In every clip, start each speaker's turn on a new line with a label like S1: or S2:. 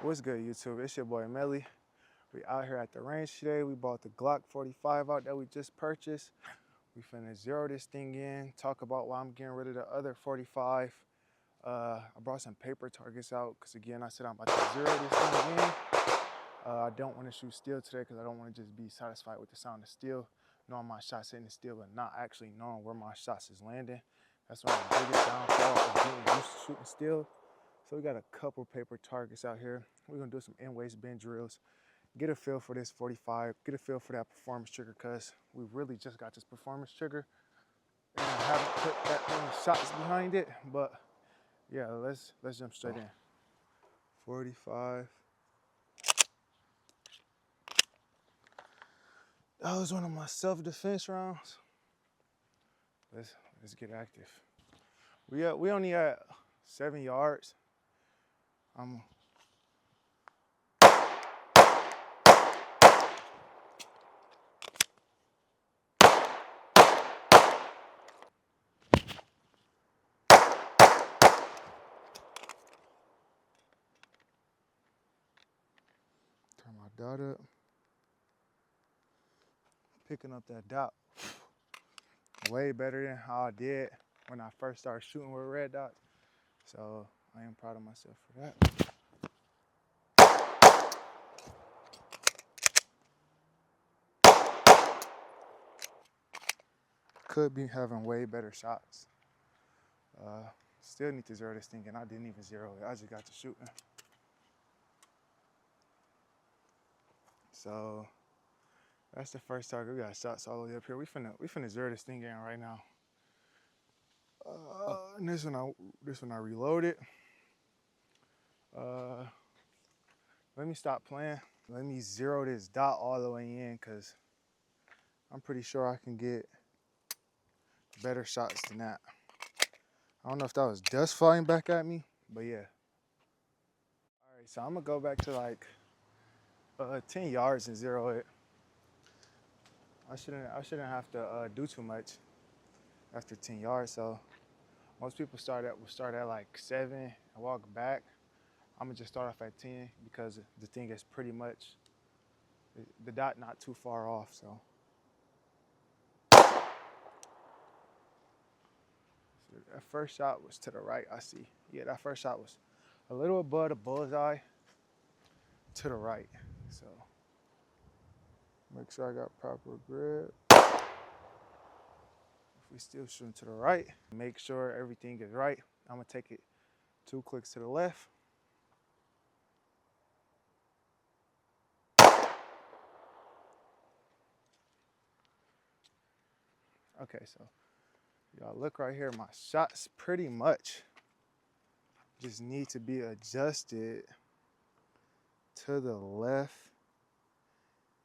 S1: What's good, YouTube? It's your boy Melly. We out here at the range today. We bought the Glock 45 out that we just purchased. We finna zero this thing in, talk about why I'm getting rid of the other 45. I brought some paper targets out because, again, I said I'm about to zero this thing in. I don't want to shoot steel today because I don't want to just be satisfied with the sound of steel, knowing my shots hitting the steel but not actually knowing where my shots is landing. That's one of the biggest downfall of getting used to shooting steel. So we got a couple paper targets out here. We're gonna do some in-waist bend drills, get a feel for this 45, get a feel for that performance trigger, because we really just got this performance trigger and I haven't put that many shots behind it. But yeah, let's jump straight in. 45. That was one of my self-defense rounds. Let's get active. We only at 7 yards. I'm turn my dot up. Picking up that dot way better than how I did when I first started shooting with red dots. So I am proud of myself for that. Could be having way better shots. Still need to zero this thing, and I didn't even zero it. I just got to shooting. So that's the first target. We got shots all the way up here. We finna zero this thing in right now. And this one I reloaded. Let me stop playing. Let me zero this dot all the way in, because I'm pretty sure I can get better shots than that. I don't know if that was dust flying back at me, but yeah. All right, so I'm gonna go back to like 10 yards and zero it. I shouldn't have to do too much after 10 yards. So most people start at like 7 and walk back. I'm gonna just start off at 10 because the thing is pretty much the dot not too far off. So that first shot was to the right, I see. Yeah, that first shot was a little above the bullseye to the right. So make sure I got proper grip. If we still shooting to the right, make sure everything is right. I'm gonna take it 2 clicks to the left. Okay, so y'all look right here, my shots pretty much just need to be adjusted to the left.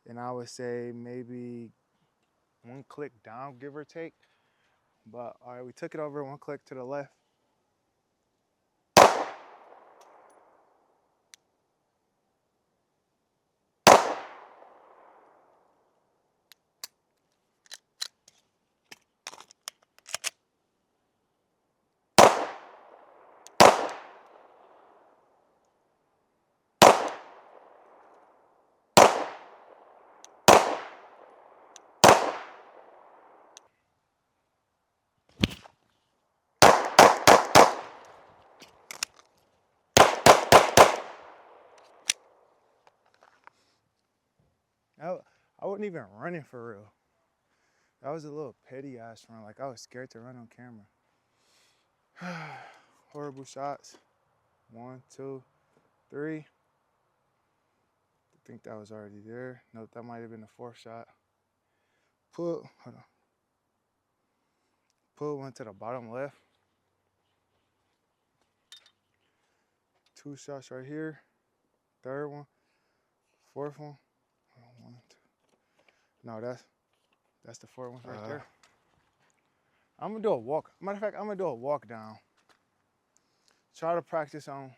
S1: And I would say maybe 1 click down, give or take. But all right, we took it over 1 click to the left. I wasn't even running for real. That was a little petty ass run. Like, I was scared to run on camera. Horrible shots. 1, 2, 3. I think that was already there. Nope, that might have been the 4th shot. Hold on. Pull one to the bottom left. 2 shots right here. 3rd one. 4th one. 1, 2. No, that's the 4th one right there. I'm gonna do a walk. Matter of fact, I'm gonna do a walk down. Try to practice on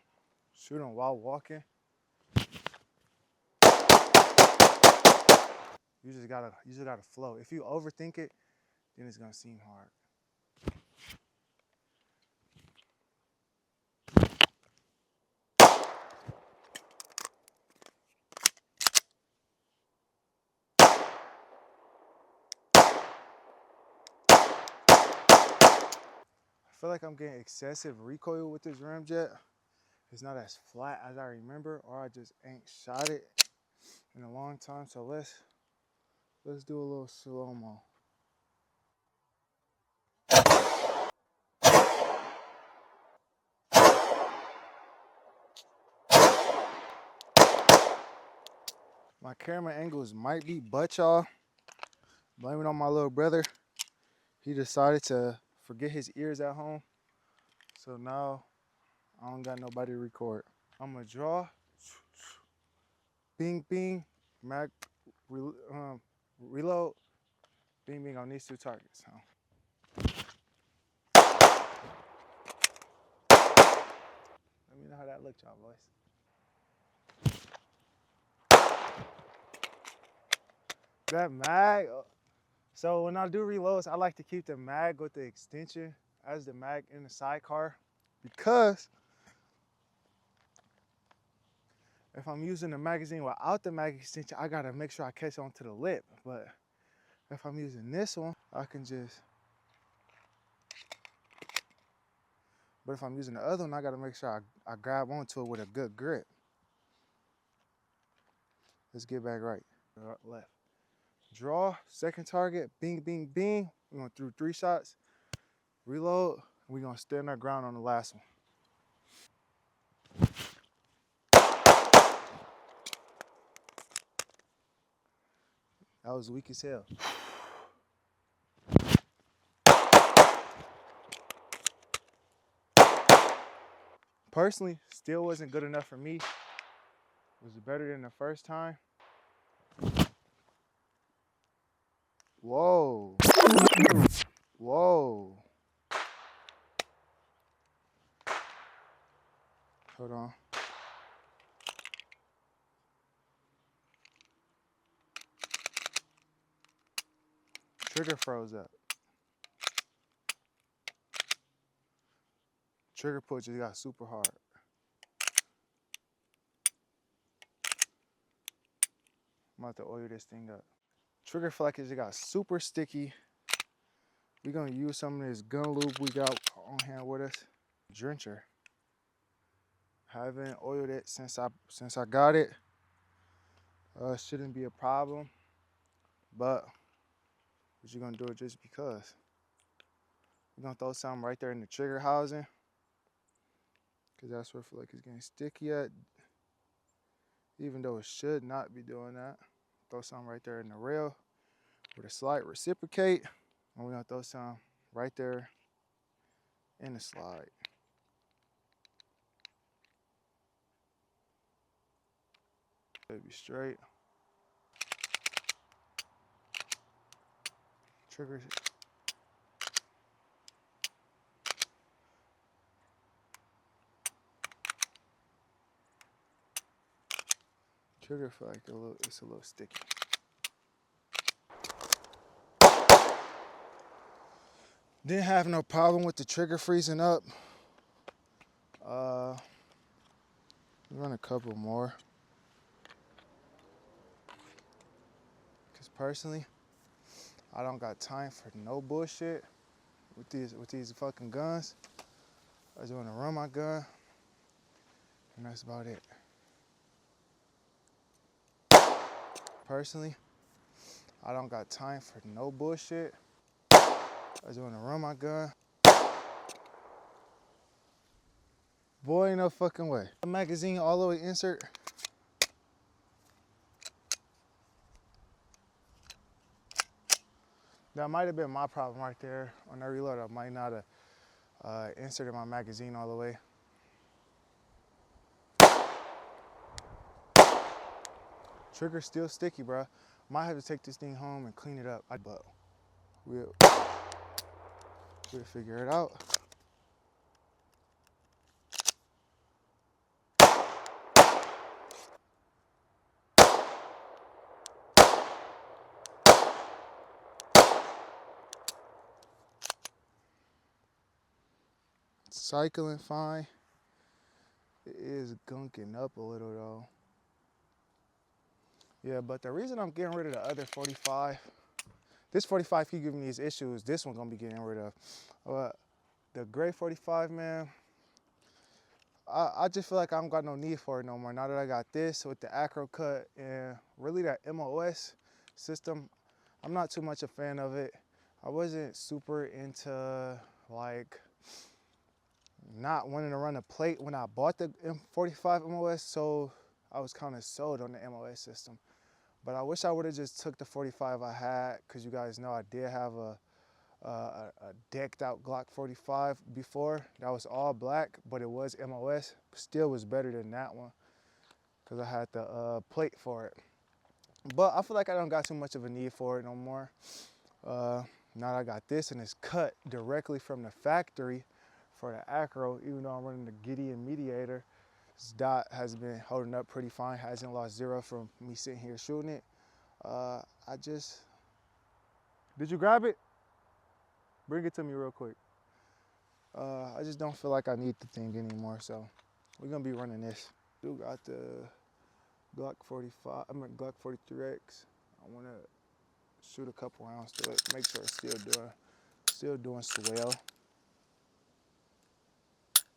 S1: shooting while walking. You just gotta flow. If you overthink it, then it's gonna seem hard. feel like I'm getting excessive recoil with this ramjet. It's not as flat as I remember, or I just ain't shot it in a long time. So let's do a little slow-mo. My camera angles might be butt, y'all. Blame it on my little brother. He decided to forget his ears at home. So now I don't got nobody to record. I'm gonna draw. Bing, bing. Mag, reload. Bing, bing on these two targets. Let me know how that looked, y'all boys. That mag. So when I do reloads, I like to keep the mag with the extension as the mag in the sidecar, because if I'm using the magazine without the mag extension, I gotta make sure I catch onto the lip. But if I'm using this one, I can just. But if I'm using the other one, I gotta make sure I grab onto it with a good grip. Let's get back right. Left. Draw, second target, bing, bing, bing. We're going through 3 shots. Reload. We're gonna stand our ground on the last one. That was weak as hell. Personally, still wasn't good enough for me. Was it better than the first time? Whoa. Whoa. Hold on. Trigger froze up. Trigger pull just got super hard. I'm about to oil this thing up. Trigger flack just got super sticky. We're gonna use some of this gun lube we got on hand with us. Drencher. Haven't oiled it since I got it. Shouldn't be a problem, but we're gonna do it just because. We're gonna throw something right there in the trigger housing, because that's where I feel like it's getting sticky at. Even though it should not be doing that. Throw something right there in the rail with a slight reciprocate. And we're gonna throw some right there in the slide. It'll be straight. Trigger. Trigger feel like it's a little sticky. Didn't have no problem with the trigger freezing up. Run a couple more. Cause personally, I don't got time for no bullshit with these fucking guns. I just wanna run my gun, and that's about it. Personally, I don't got time for no bullshit. I just wanna run my gun. Boy, ain't no fucking way. The magazine all the way insert. That might have been my problem right there. On that reload, I might not have inserted my magazine all the way. Trigger's still sticky, bro. Might have to take this thing home and clean it up. But we'll figure it out. Cycling fine. It is gunking up a little though. Yeah, but the reason I'm getting rid of the other 45, this 45 keep giving me these issues, this one gonna be getting rid of. the gray 45, man, I just feel like I don't got no need for it no more. Now that I got this with the acro cut and really that MOS system, I'm not too much a fan of it. I wasn't super into like not wanting to run a plate when I bought the M45 MOS, so I was kind of sold on the MOS system. But I wish I would have just took the 45 I had, because you guys know I did have a decked out Glock 45 before. That was all black, but it was MOS. Still was better than that one because I had the plate for it. But I feel like I don't got too much of a need for it no more. Now that I got this and it's cut directly from the factory for the acro, even though I'm running the Gideon Mediator, this dot has been holding up pretty fine, hasn't lost zero from me sitting here shooting it. Did you grab it? Bring it to me real quick. I just don't feel like I need the thing anymore, so we're gonna be running this. Still got the Glock 45, Glock 43X. I wanna shoot a couple rounds to it, make sure it's still doing swell.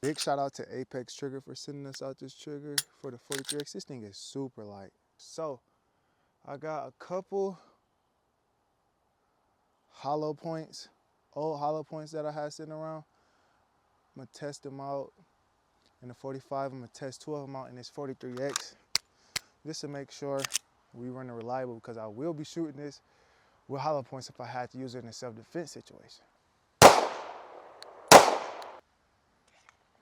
S1: Big shout out to Apex Trigger for sending us out this trigger for the 43X. This thing is super light. So I got a couple hollow points, old hollow points that I had sitting around. I'm gonna test them out in the 45. I'm gonna test 2 of them out in this 43X just to make sure we run it reliable, because I will be shooting this with hollow points if I had to use it in a self-defense situation.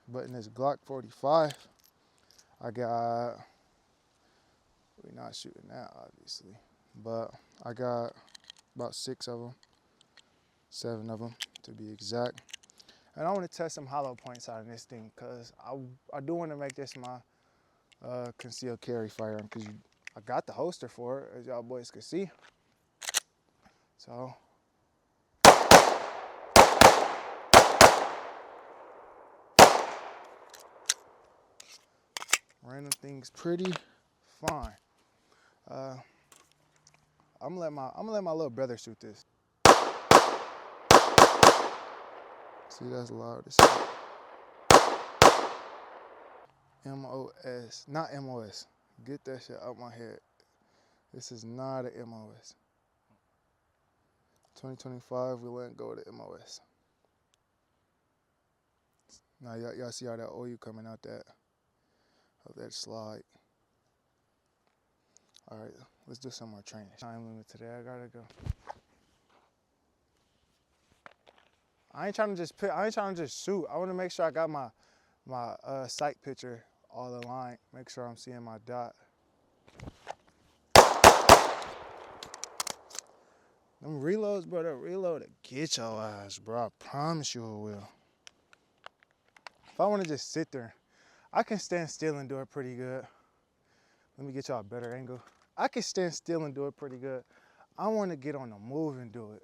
S1: But in this Glock 45, I got, we're not shooting that obviously, but I got about 6 of them, 7 of them to be exact. And I want to test some hollow points out of this thing, because I do want to make this my concealed carry firearm, because I got the holster for it, as y'all boys can see. So random things pretty fine. I'm gonna let my little brother shoot this. See, that's loud as hell. MOS, not MOS. Get that shit out my head. This is not a MOS. 2025, we letting go of the MOS. Now y'all see how that OU coming out of that slide. All right, let's do some more training. Time limit today, I gotta go. I ain't trying to just shoot. I want to make sure I got my sight picture all aligned. Make sure I'm seeing my dot. Them reloads, bro, that reload to get your ass, bro. I promise you it will. If I want to just sit there, I can stand still and do it pretty good. Let me get y'all a better angle. I can stand still and do it pretty good. I want to get on the move and do it.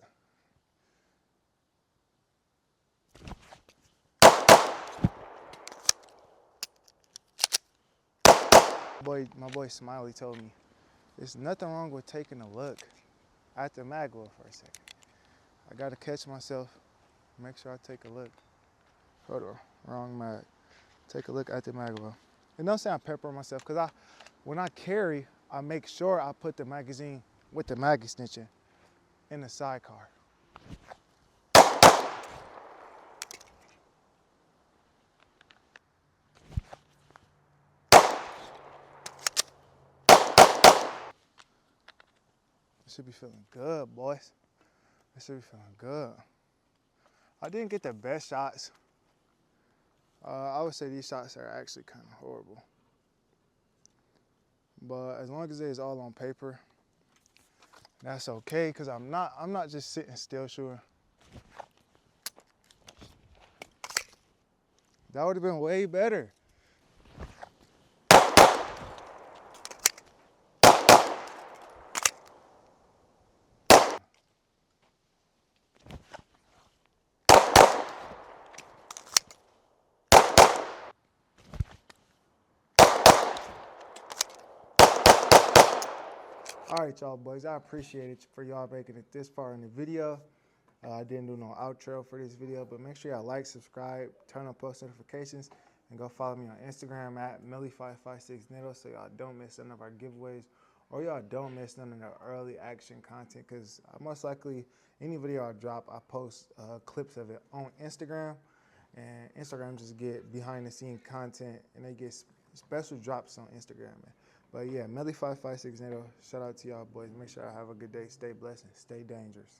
S1: My boy Smiley told me, there's nothing wrong with taking a look at the mag well for a second. I gotta catch myself, make sure I take a look. Hold on, wrong mag. Take a look at the mag well. And don't say I'm peppering myself, because when I carry, I make sure I put the magazine with the mag extension in the sidecar. Should be feeling good, boys. I should be feeling good. I didn't get the best shots. I would say these shots are actually kind of horrible. But as long as it is all on paper, that's okay, because I'm not just sitting still shooting. That would have been way better. All right, y'all boys, I appreciate it for y'all making it this far in the video. I didn't do no outro for this video, but make sure y'all like, subscribe, turn on post notifications, and go follow me on Instagram at Millie556Nitto so y'all don't miss none of our giveaways or y'all don't miss none of the early action content, because most likely any video I drop, I post clips of it on Instagram, and Instagram just get behind the scene content and they get special drops on Instagram, man. But yeah, Millie556Nitto, shout out to y'all boys. Make sure I have a good day. Stay blessed and stay dangerous.